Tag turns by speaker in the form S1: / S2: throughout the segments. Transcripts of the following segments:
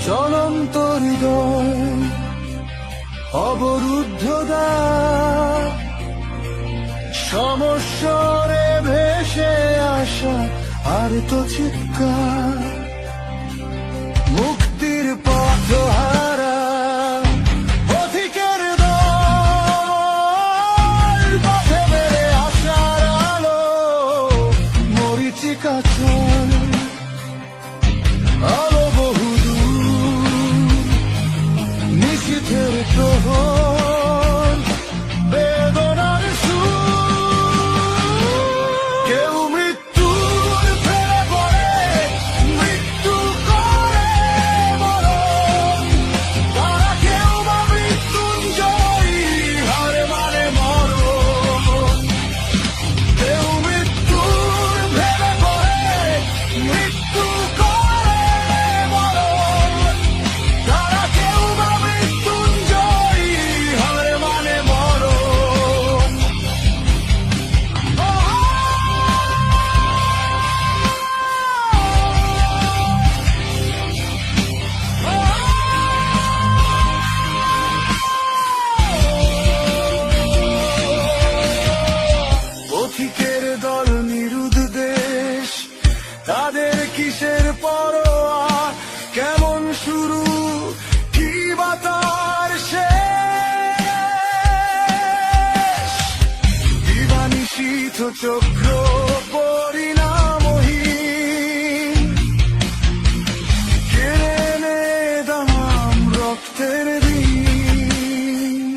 S1: জ্বলন্ত হৃদয়, অবরুদ্ধ দ্বার, সমস্বরে ভেসে আসা আর তো চিৎকার, মুক্তির পথ হারা পথিকের দল, পথে বেড়ে আসার আলো, মরীচিকা চল, আলো বহুদূর, নিশীথের প্রহর, বেদনার সুর। কেউ মৃত্যুর ফেলে পড়ে, মৃত্যু করে মরণ, তারা কেউ বা মৃত্যুঞ্জয়ী, হার মানে মরণ। কেউ মৃত্যুর ফেলে পড়ে, মৃত্যু করে মরণ, তারা কেউ বা মৃত্যুঞ্জয়ী, হার মানে মরণ। পথিকের দল, নিরুদ্ধ দেশ, তাদের কিসের পরোয়া, কেমন শুরু কি বা তার শেষ, দিবানিশীথ চক্র পরিণামহীন, কেড়ে নে দাম রক্তের দিন,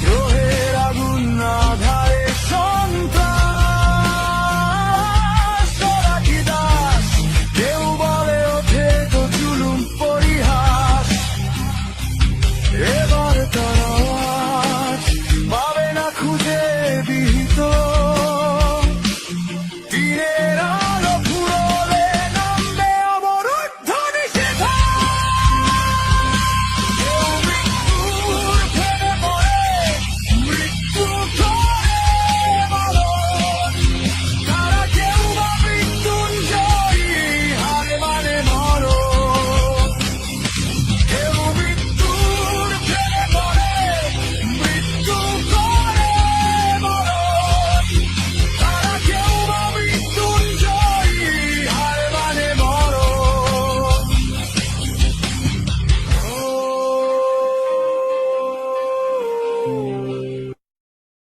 S1: দ্রোহের আগুন আধারে সন্ত্রাস, সোনাকি দাস, কেউ বলে ওঠে তো জুলুম পরিহাস।